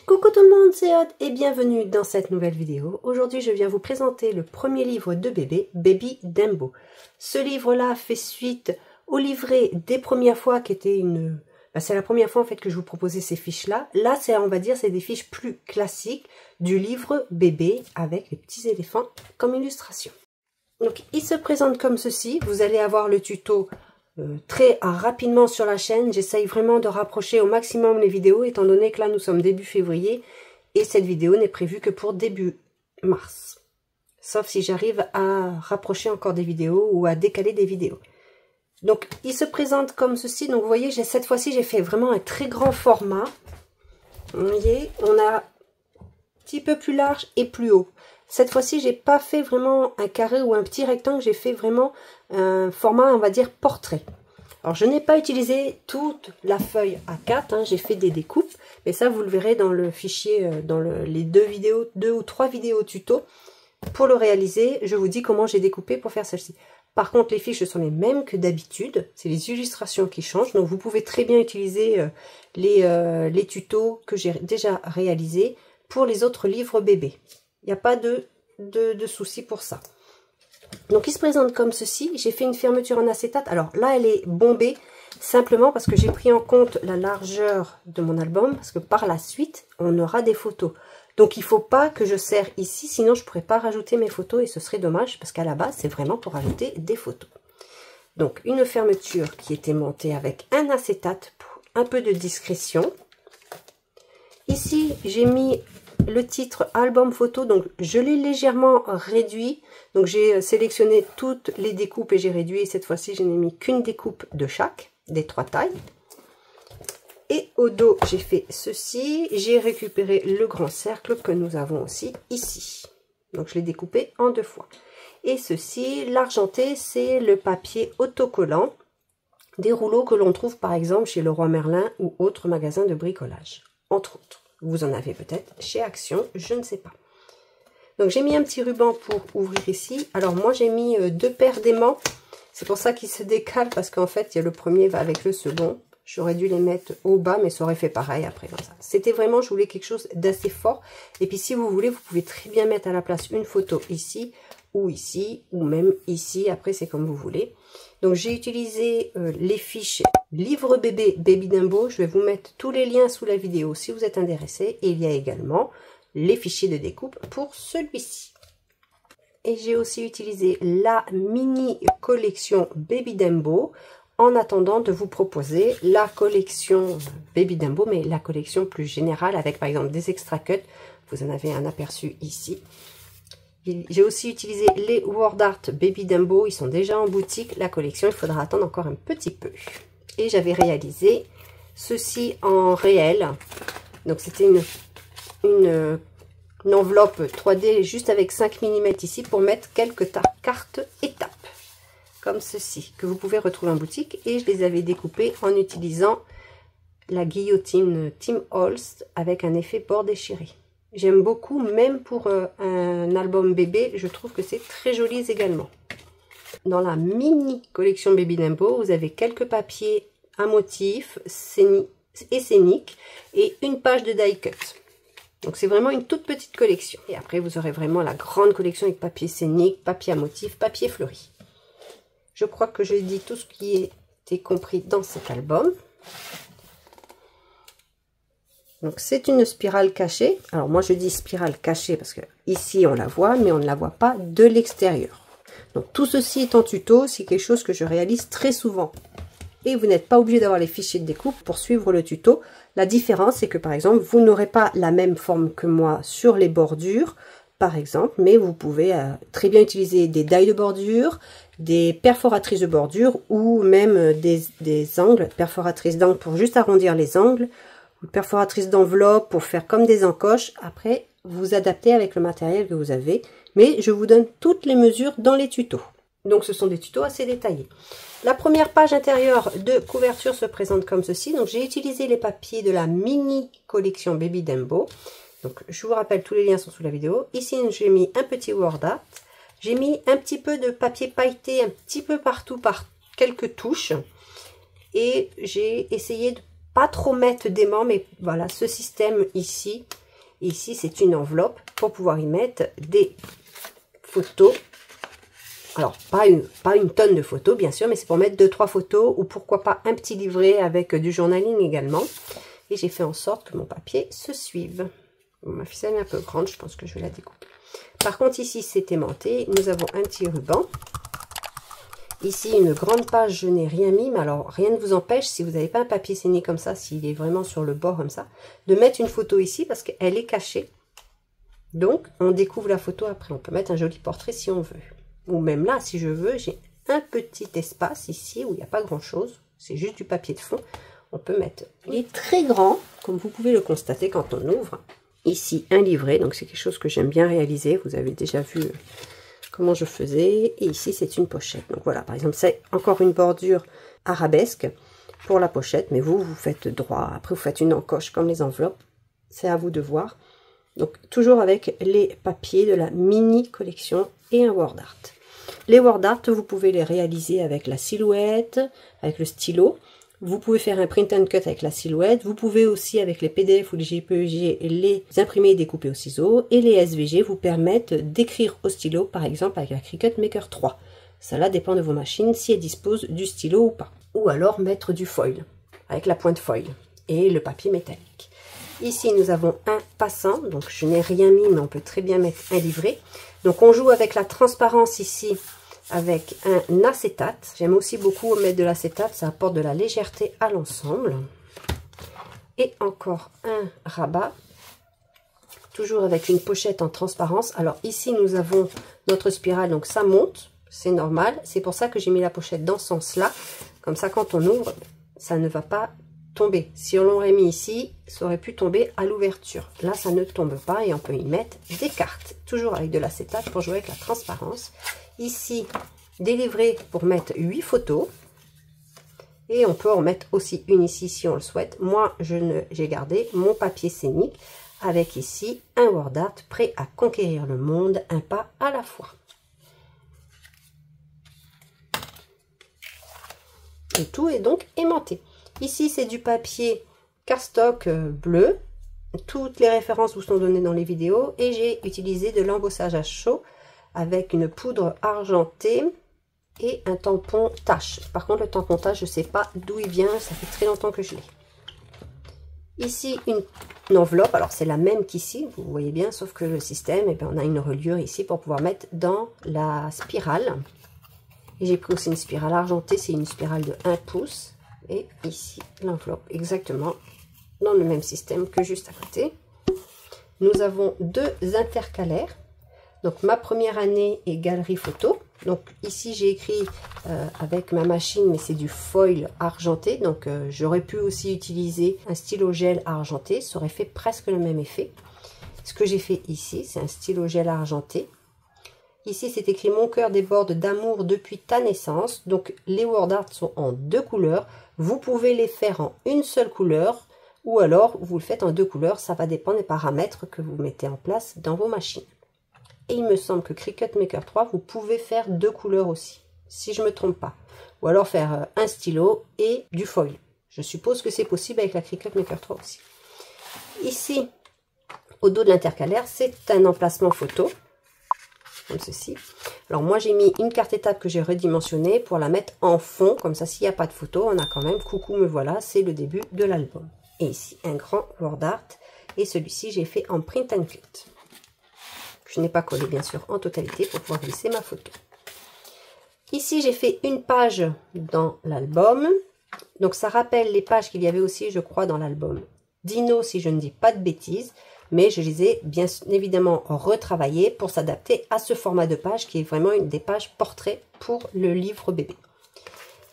Coucou tout le monde, c'est Aude et bienvenue dans cette nouvelle vidéo. Aujourd'hui, je viens vous présenter le premier livre de bébé, Baby Dumbo. Ce livre-là fait suite au livret des premières fois qui était une... c'est la première fois en fait que je vous proposais ces fiches-là. Là, c'est, on va dire, c'est des fiches plus classiques du livre bébé avec les petits éléphants comme illustration. Donc, il se présente comme ceci. Vous allez avoir le tuto très rapidement sur la chaîne. J'essaye vraiment de rapprocher au maximum les vidéos étant donné que là nous sommes début février et cette vidéo n'est prévue que pour début mars, sauf si j'arrive à rapprocher encore des vidéos ou à décaler des vidéos. Donc il se présente comme ceci. Donc vous voyez, cette fois-ci j'ai fait vraiment un très grand format. Vous voyez, on a un petit peu plus large et plus haut. Cette fois-ci, j'ai pas fait vraiment un carré ou un petit rectangle, j'ai fait vraiment un format, on va dire, portrait. Alors, je n'ai pas utilisé toute la feuille A4, hein, j'ai fait des découpes, mais ça, vous le verrez dans le fichier, dans les deux ou trois vidéos tuto. Pour le réaliser, je vous dis comment j'ai découpé pour faire celle-ci. Par contre, les fiches sont les mêmes que d'habitude, c'est les illustrations qui changent, donc vous pouvez très bien utiliser les tutos que j'ai déjà réalisés pour les autres livres bébés. Il n'y a pas de souci pour ça. Donc, il se présente comme ceci. J'ai fait une fermeture en acétate. Alors là, elle est bombée simplement parce que j'ai pris en compte la largeur de mon album. Parce que par la suite, on aura des photos. Donc, il ne faut pas que je serre ici. Sinon, je ne pourrais pas rajouter mes photos et ce serait dommage. Parce qu'à la base, c'est vraiment pour rajouter des photos. Donc, une fermeture qui était montée avec un acétate pour un peu de discrétion. Ici, j'ai mis le titre album photo, donc je l'ai légèrement réduit, donc j'ai sélectionné toutes les découpes et j'ai réduit, et cette fois-ci je n'ai mis qu'une découpe de chaque, des trois tailles. Et au dos j'ai fait ceci, j'ai récupéré le grand cercle que nous avons aussi ici, donc je l'ai découpé en deux fois. Et ceci, l'argenté, c'est le papier autocollant, des rouleaux que l'on trouve par exemple chez Leroy Merlin ou autres magasins de bricolage, entre autres. Vous en avez peut-être chez Action, je ne sais pas. Donc j'ai mis un petit ruban pour ouvrir ici. Alors moi j'ai mis deux paires d'aimants. C'est pour ça qu'ils se décalent parce qu'en fait le premier va avec le second. J'aurais dû les mettre au bas mais ça aurait fait pareil après comme ça. C'était vraiment, je voulais quelque chose d'assez fort. Et puis si vous voulez, vous pouvez très bien mettre à la place une photo ici ou même ici. Après c'est comme vous voulez. Donc j'ai utilisé les fiches livre bébé Baby Dumbo. Je vais vous mettre tous les liens sous la vidéo si vous êtes intéressé. Et il y a également les fichiers de découpe pour celui-ci. Et j'ai aussi utilisé la mini collection Baby Dumbo en attendant de vous proposer la collection Baby Dumbo, mais la collection plus générale avec par exemple des extra cuts. Vous en avez un aperçu ici. J'ai aussi utilisé les Word Art Baby Dumbo, ils sont déjà en boutique. La collection, il faudra attendre encore un petit peu. Et j'avais réalisé ceci en réel. Donc c'était une enveloppe 3D juste avec 5 mm ici pour mettre quelques cartes étapes. Comme ceci, que vous pouvez retrouver en boutique. Et je les avais découpées en utilisant la guillotine Tim Holst avec un effet bord déchiré. J'aime beaucoup, même pour un album bébé, je trouve que c'est très joli également. Dans la mini collection Baby Dumbo, vous avez quelques papiers à motifs et scéniques et une page de die cut. Donc c'est vraiment une toute petite collection. Et après vous aurez vraiment la grande collection avec papier scénique, papier à motifs, papier fleuri. Je crois que j'ai dit tout ce qui était compris dans cet album. Donc c'est une spirale cachée. Alors moi je dis spirale cachée parce que ici on la voit, mais on ne la voit pas de l'extérieur. Donc tout ceci est en tuto, c'est quelque chose que je réalise très souvent. Et vous n'êtes pas obligé d'avoir les fichiers de découpe pour suivre le tuto. La différence c'est que par exemple vous n'aurez pas la même forme que moi sur les bordures, par exemple, mais vous pouvez très bien utiliser des die de bordure, des perforatrices de bordure ou même des angles, perforatrices d'angles pour juste arrondir les angles, perforatrice d'enveloppe pour faire comme des encoches. Après, vous adaptez avec le matériel que vous avez. Mais je vous donne toutes les mesures dans les tutos. Donc, ce sont des tutos assez détaillés. La première page intérieure de couverture se présente comme ceci. Donc, j'ai utilisé les papiers de la mini collection Baby Dumbo. Donc, je vous rappelle, tous les liens sont sous la vidéo. Ici, j'ai mis un petit Word Art. J'ai mis un petit peu de papier pailleté un petit peu partout par quelques touches. Et j'ai essayé de pas trop mettre d'aimant, mais voilà, ce système ici, c'est une enveloppe pour pouvoir y mettre des photos. Alors, pas une tonne de photos, bien sûr, mais c'est pour mettre 2-3 photos, ou pourquoi pas un petit livret avec du journaling également. Et j'ai fait en sorte que mon papier se suive. Bon, ma ficelle est un peu grande, je pense que je vais la découper. Par contre, ici, c'est aimanté. Nous avons un petit ruban. Ici, une grande page, je n'ai rien mis, mais alors rien ne vous empêche, si vous n'avez pas un papier saigné comme ça, s'il est vraiment sur le bord comme ça, de mettre une photo ici parce qu'elle est cachée. Donc, on découvre la photo après. On peut mettre un joli portrait si on veut. Ou même là, si je veux, j'ai un petit espace ici où il n'y a pas grand-chose. C'est juste du papier de fond. On peut mettre... Il est très grand, comme vous pouvez le constater quand on ouvre. Ici, un livret, donc c'est quelque chose que j'aime bien réaliser. Vous avez déjà vu... comment je faisais, et ici c'est une pochette. Donc voilà, par exemple, c'est encore une bordure arabesque pour la pochette, mais vous faites droit. Après, vous faites une encoche comme les enveloppes, c'est à vous de voir. Donc toujours avec les papiers de la mini collection et un word art. Les word art, vous pouvez les réaliser avec la silhouette, avec le stylo. Vous pouvez faire un print and cut avec la silhouette. Vous pouvez aussi, avec les PDF ou les JPEG, les imprimer et découper au ciseau. Et les SVG vous permettent d'écrire au stylo, par exemple avec la Cricut Maker 3. Cela dépend de vos machines, si elles disposent du stylo ou pas. Ou alors mettre du foil, avec la pointe foil et le papier métallique. Ici, nous avons un passant. Donc, je n'ai rien mis, mais on peut très bien mettre un livret. Donc, on joue avec la transparence ici, avec un acétate. J'aime aussi beaucoup mettre de l'acétate, ça apporte de la légèreté à l'ensemble. Et encore un rabat, toujours avec une pochette en transparence. Alors ici, nous avons notre spirale, donc ça monte, c'est normal. C'est pour ça que j'ai mis la pochette dans ce sens-là. Comme ça, quand on ouvre, ça ne va pas tomber. Si on l'aurait mis ici, ça aurait pu tomber à l'ouverture. Là, ça ne tombe pas et on peut y mettre des cartes. Toujours avec de l'acétate pour jouer avec la transparence. Ici, des livrets pour mettre 8 photos. Et on peut en mettre aussi une ici si on le souhaite. Moi, j'ai gardé mon papier scénique avec ici un word art prêt à conquérir le monde, un pas à la fois. Et tout est donc aimanté. Ici, c'est du papier cardstock bleu. Toutes les références vous sont données dans les vidéos. Et j'ai utilisé de l'embossage à chaud avec une poudre argentée et un tampon tache. Par contre, le tampon tache, je ne sais pas d'où il vient. Ça fait très longtemps que je l'ai. Ici, une enveloppe. Alors, c'est la même qu'ici. Vous voyez bien, sauf que le système, eh bien, on a une reliure ici pour pouvoir mettre dans la spirale. Et j'ai pris aussi une spirale argentée. C'est une spirale de 1 pouce. Et ici, l'enveloppe exactement dans le même système que juste à côté. Nous avons 2 intercalaires. Donc, ma première année est galerie photo. Donc, ici, j'ai écrit avec ma machine, mais c'est du foil argenté. Donc, j'aurais pu aussi utiliser un stylo gel argenté. Ça aurait fait presque le même effet. Ce que j'ai fait ici, c'est un stylo gel argenté. Ici, c'est écrit « Mon cœur déborde d'amour depuis ta naissance ». Donc, les word art sont en 2 couleurs. Vous pouvez les faire en une seule couleur ou alors vous le faites en 2 couleurs. Ça va dépendre des paramètres que vous mettez en place dans vos machines. Et il me semble que Cricut Maker 3, vous pouvez faire 2 couleurs aussi, si je ne me trompe pas. Ou alors faire un stylo et du foil. Je suppose que c'est possible avec la Cricut Maker 3 aussi. Ici, au dos de l'intercalaire, c'est un emplacement photo. Comme ceci. Alors moi j'ai mis une carte étape que j'ai redimensionnée pour la mettre en fond, comme ça s'il n'y a pas de photo, on a quand même coucou me voilà, c'est le début de l'album. Et ici un grand word art, et celui-ci j'ai fait en print and cut. Je n'ai pas collé bien sûr en totalité pour pouvoir glisser ma photo. Ici j'ai fait une page dans l'album, donc ça rappelle les pages qu'il y avait aussi je crois dans l'album Dino si je ne dis pas de bêtises. Mais je les ai bien évidemment retravaillées pour s'adapter à ce format de page qui est vraiment une des pages portraits pour le livre bébé.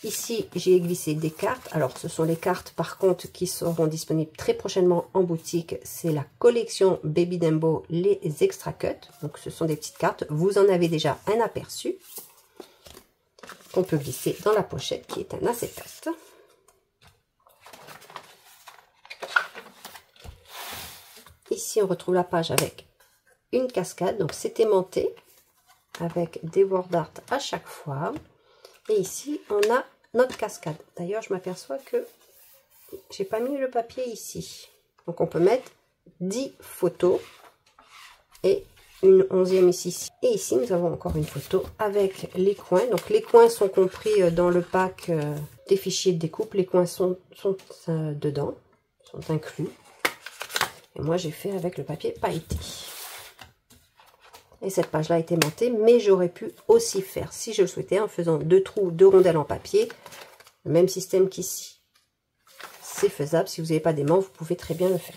Ici, j'ai glissé des cartes. Alors, ce sont les cartes par contre qui seront disponibles très prochainement en boutique. C'est la collection Baby Dembo, les Extra Cut. Donc, ce sont des petites cartes. Vous en avez déjà un aperçu qu'on peut glisser dans la pochette qui est un acétate. Ici, on retrouve la page avec une cascade. Donc, c'est aimanté avec des word art à chaque fois. Et ici, on a notre cascade. D'ailleurs, je m'aperçois que j'ai pas mis le papier ici. Donc on peut mettre 10 photos et une 11e ici. Et ici nous avons encore une photo avec les coins. Donc les coins sont compris dans le pack des fichiers de découpe. Les coins sont dedans, sont inclus. Et moi j'ai fait avec le papier pailleté. Et cette page là a été montée, mais j'aurais pu aussi faire, si je le souhaitais, en faisant 2 trous, 2 rondelles en papier. Le même système qu'ici. C'est faisable, si vous n'avez pas d'aimant, vous pouvez très bien le faire.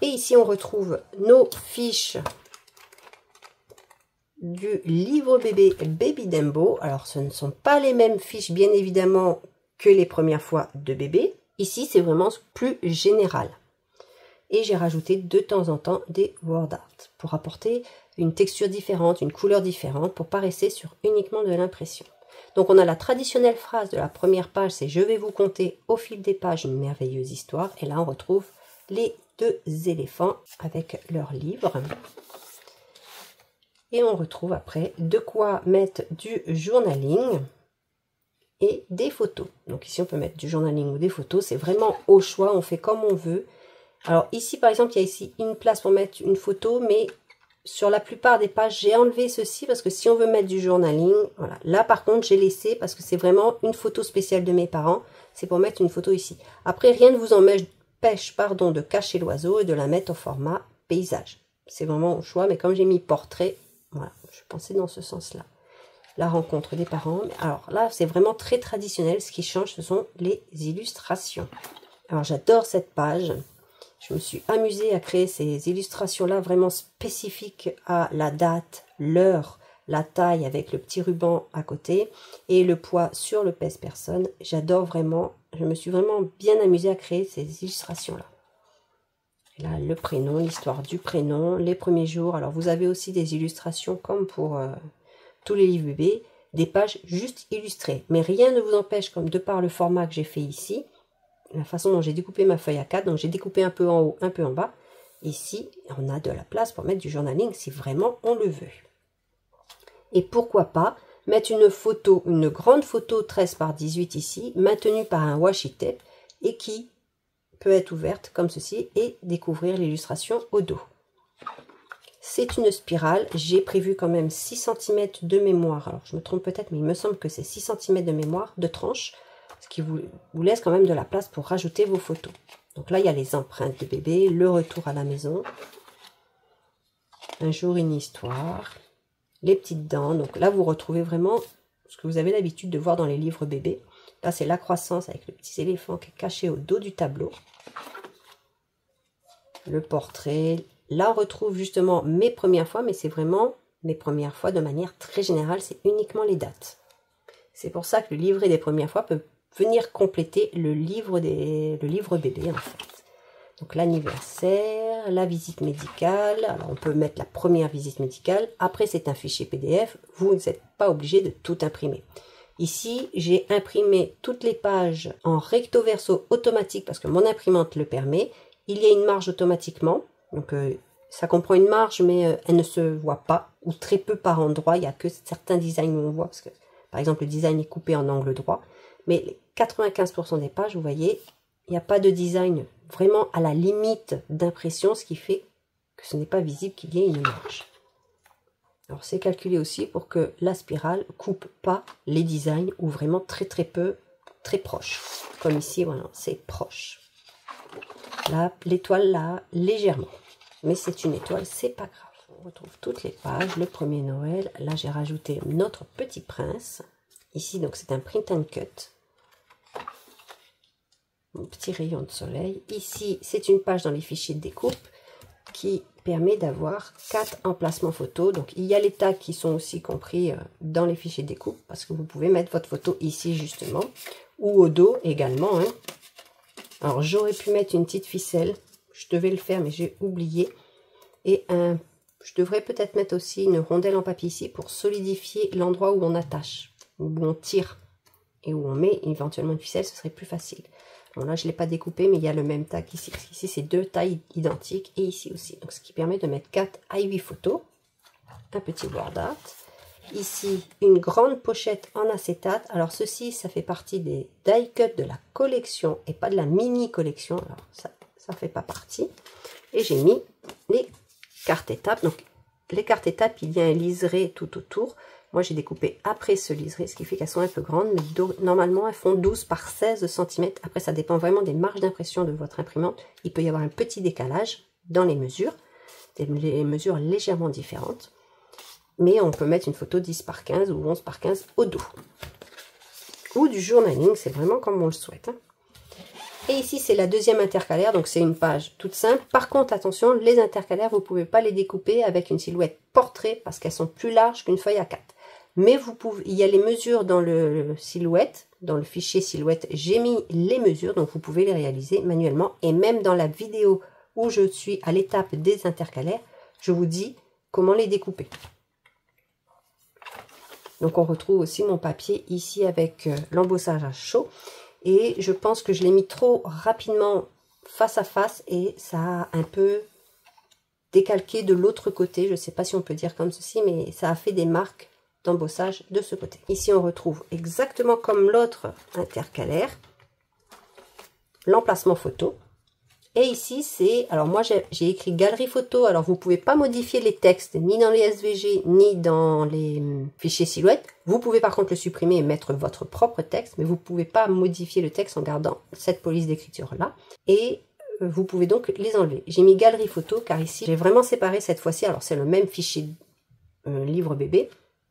Et ici on retrouve nos fiches du livre bébé Baby Dembo. Alors ce ne sont pas les mêmes fiches bien évidemment que les premières fois de bébé. Ici c'est vraiment plus général. Et j'ai rajouté de temps en temps des word art pour apporter une texture différente, une couleur différente pour pas rester sur uniquement de l'impression. Donc on a la traditionnelle phrase de la première page, c'est « Je vais vous conter au fil des pages une merveilleuse histoire ». Et là on retrouve les 2 éléphants avec leur livre. Et on retrouve après de quoi mettre du journaling et des photos. Donc ici on peut mettre du journaling ou des photos, c'est vraiment au choix, on fait comme on veut. Alors ici par exemple, il y a ici une place pour mettre une photo, mais sur la plupart des pages, j'ai enlevé ceci parce que si on veut mettre du journaling, voilà. Là par contre, j'ai laissé parce que c'est vraiment une photo spéciale de mes parents. C'est pour mettre une photo ici. Après, rien ne vous empêche de cacher l'oiseau et de la mettre au format paysage. C'est vraiment au choix, mais comme j'ai mis portrait, voilà, je pensais dans ce sens-là. La rencontre des parents. Alors là, c'est vraiment très traditionnel. Ce qui change, ce sont les illustrations. Alors j'adore cette page. Je me suis amusée à créer ces illustrations-là vraiment spécifiques à la date, l'heure, la taille avec le petit ruban à côté et le poids sur le pèse-personne. J'adore vraiment, je me suis vraiment bien amusée à créer ces illustrations-là. Là, le prénom, l'histoire du prénom, les premiers jours. Alors, vous avez aussi des illustrations comme pour tous les livres bébés, des pages juste illustrées. Mais rien ne vous empêche, comme de par le format que j'ai fait ici, la façon dont j'ai découpé ma feuille A4, donc j'ai découpé un peu en haut, un peu en bas. Ici, on a de la place pour mettre du journaling si vraiment on le veut. Et pourquoi pas mettre une photo, une grande photo 13 par 18 ici, maintenue par un washi tape et qui peut être ouverte comme ceci et découvrir l'illustration au dos. C'est une spirale, j'ai prévu quand même 6 cm de mémoire. Alors je me trompe peut-être, mais il me semble que c'est 6 cm de mémoire, de tranche. Ce qui vous laisse quand même de la place pour rajouter vos photos. Donc là, il y a les empreintes de bébé, le retour à la maison, un jour une histoire, les petites dents. Donc là, vous retrouvez vraiment ce que vous avez l'habitude de voir dans les livres bébés. Là, c'est la croissance avec le petit éléphant qui est caché au dos du tableau. Le portrait. Là, on retrouve justement mes premières fois, mais c'est vraiment mes premières fois de manière très générale. C'est uniquement les dates. C'est pour ça que le livret des premières fois peut venir compléter le livre bébé en fait. Donc l'anniversaire, la visite médicale. Alors on peut mettre la première visite médicale. Après c'est un fichier PDF. Vous n'êtes pas obligé de tout imprimer. Ici j'ai imprimé toutes les pages en recto verso automatique parce que mon imprimante le permet. Il y a une marge automatiquement. Donc ça comprend une marge mais elle ne se voit pas ou très peu par endroit. Il n'y a que certains designs où on voit parce que par exemple le design est coupé en angle droit. Mais les 95% des pages, vous voyez, il n'y a pas de design vraiment à la limite d'impression, ce qui fait que ce n'est pas visible qu'il y ait une marge. Alors c'est calculé aussi pour que la spirale coupe pas les designs ou vraiment très peu, très proche. Comme ici, voilà, c'est proche. Là, l'étoile là, légèrement. Mais c'est une étoile, c'est pas grave. On retrouve toutes les pages, le premier Noël. Là, j'ai rajouté notre petit prince. Ici, donc, c'est un print and cut. Mon petit rayon de soleil. Ici, c'est une page dans les fichiers de découpe qui permet d'avoir 4 emplacements photos. Donc, il y a les tags qui sont aussi compris dans les fichiers de découpe parce que vous pouvez mettre votre photo ici, justement, ou au dos également. Hein. Alors, j'aurais pu mettre une petite ficelle. Je devais le faire, mais j'ai oublié. Et je devrais peut-être mettre aussi une rondelle en papier ici pour solidifier l'endroit où on attache. Où on tire et où on met éventuellement une ficelle, ce serait plus facile. Bon là je ne l'ai pas découpé mais il y a le même tag ici. Ici c'est 2 tailles identiques et ici aussi. Donc ce qui permet de mettre 4 à 8 photos. Un petit word art. ici une grande pochette en acétate. Alors ceci, ça fait partie des die cut de la collection et pas de la mini collection. Alors ça fait pas partie. Et j'ai mis les cartes étapes. Donc les cartes étapes, il y a un liseré tout autour. Moi j'ai découpé après ce liseré, ce qui fait qu'elles sont un peu grandes. Mais normalement elles font 12 par 16 cm. Après ça dépend vraiment des marges d'impression de votre imprimante. Il peut y avoir un petit décalage dans les mesures. Des mesures légèrement différentes. Mais on peut mettre une photo 10 par 15 ou 11 par 15 au dos. Ou du journaling, c'est vraiment comme on le souhaite. Hein. Et ici, c'est la deuxième intercalaire, donc c'est une page toute simple. Par contre, attention, les intercalaires, vous ne pouvez pas les découper avec une silhouette portrait parce qu'elles sont plus larges qu'une feuille A4. Mais vous pouvez, il y a les mesures dans le silhouette, dans le fichier silhouette, j'ai mis les mesures, donc vous pouvez les réaliser manuellement. Et même dans la vidéo où je suis à l'étape des intercalaires, je vous dis comment les découper. Donc on retrouve aussi mon papier ici avec l'embossage à chaud. Et je pense que je l'ai mis trop rapidement face à face et ça a un peu décalqué de l'autre côté. Je ne sais pas si on peut dire comme ceci, mais ça a fait des marques d'embossage de ce côté. Ici on retrouve exactement comme l'autre intercalaire, l'emplacement photo. Et ici, c'est, alors moi j'ai écrit galerie photo, alors vous ne pouvez pas modifier les textes, ni dans les SVG, ni dans les fichiers silhouettes. Vous pouvez par contre le supprimer et mettre votre propre texte, mais vous ne pouvez pas modifier le texte en gardant cette police d'écriture là. Et vous pouvez donc les enlever. J'ai mis galerie photo, car ici, j'ai vraiment séparé cette fois-ci, alors c'est le même fichier livre bébé,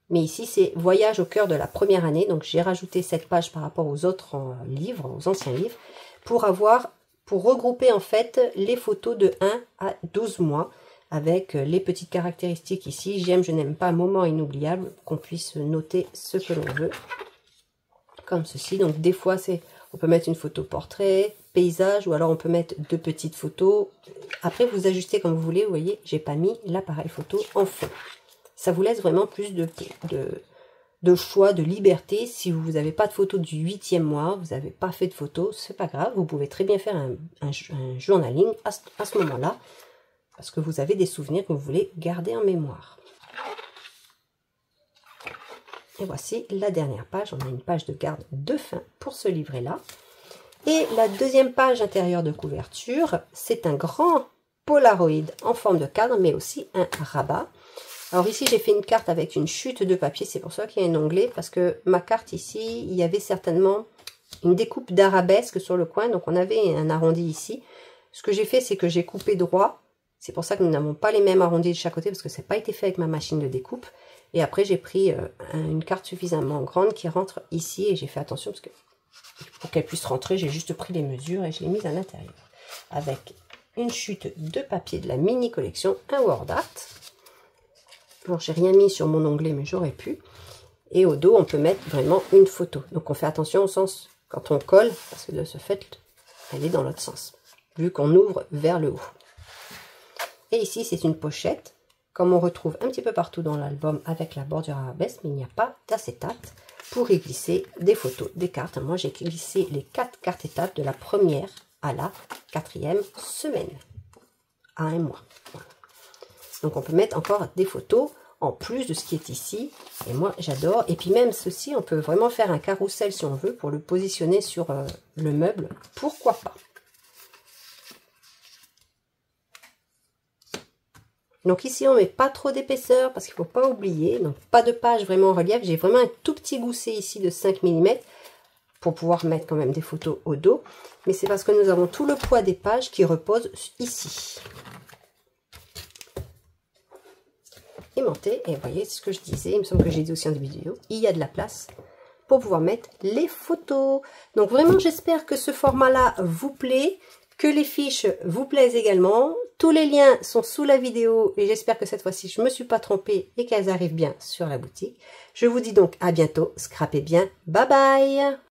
mais ici c'est voyage au cœur de la première année, donc j'ai rajouté cette page par rapport aux autres livres, aux anciens livres, pour regrouper en fait les photos de 1 à 12 mois avec les petites caractéristiques ici. J'aime, je n'aime pas, moment inoubliable, qu'on puisse noter ce que l'on veut. Comme ceci. Donc des fois, on peut mettre une photo portrait, paysage, ou alors on peut mettre 2 petites photos. Après, vous ajustez comme vous voulez. Vous voyez, j'ai pas mis l'appareil photo en fond. Ça vous laisse vraiment plus de choix, de liberté. Si vous n'avez pas de photo du 8e mois, vous n'avez pas fait de photo, c'est pas grave, vous pouvez très bien faire un journaling à ce moment-là, parce que vous avez des souvenirs que vous voulez garder en mémoire. Et voici la dernière page, on a une page de garde de fin pour ce livret-là. Et la deuxième page intérieure de couverture, c'est un grand Polaroid en forme de cadre, mais aussi un rabat. Alors ici, j'ai fait une carte avec une chute de papier. C'est pour ça qu'il y a un onglet. Parce que ma carte ici, il y avait certainement une découpe d'arabesque sur le coin. Donc on avait un arrondi ici. Ce que j'ai fait, c'est que j'ai coupé droit. C'est pour ça que nous n'avons pas les mêmes arrondis de chaque côté. Parce que ça n'a pas été fait avec ma machine de découpe. Et après, j'ai pris une carte suffisamment grande qui rentre ici. Et j'ai fait attention parce que pour qu'elle puisse rentrer, j'ai juste pris les mesures et je l'ai mise à l'intérieur. Avec une chute de papier de la mini collection, un word art. Alors, j'ai rien mis sur mon onglet, mais j'aurais pu. Et au dos, on peut mettre vraiment une photo. Donc, on fait attention au sens quand on colle, parce que de ce fait, elle est dans l'autre sens, vu qu'on ouvre vers le haut. Et ici, c'est une pochette, comme on retrouve un petit peu partout dans l'album avec la bordure arabesque, mais il n'y a pas d'acétate pour y glisser des photos, des cartes. Moi, j'ai glissé les 4 cartes étapes de la première à la 4e semaine, à 1 mois. Voilà. Donc, on peut mettre encore des photos en plus de ce qui est ici. Et moi, j'adore. Et puis même ceci, on peut vraiment faire un carrousel si on veut pour le positionner sur le meuble. Pourquoi pas? Donc ici, on ne met pas trop d'épaisseur parce qu'il ne faut pas oublier. Donc, pas de page vraiment en relief. J'ai vraiment un tout petit gousset ici de 5 mm pour pouvoir mettre quand même des photos au dos. Mais c'est parce que nous avons tout le poids des pages qui repose ici. Aimanté, et vous voyez ce que je disais, il me semble que j'ai dit aussi en début de vidéo, il y a de la place pour pouvoir mettre les photos. Donc vraiment, j'espère que ce format-là vous plaît, que les fiches vous plaisent également. Tous les liens sont sous la vidéo et j'espère que cette fois-ci, je ne me suis pas trompée et qu'elles arrivent bien sur la boutique. Je vous dis donc à bientôt, scrapez bien, bye bye!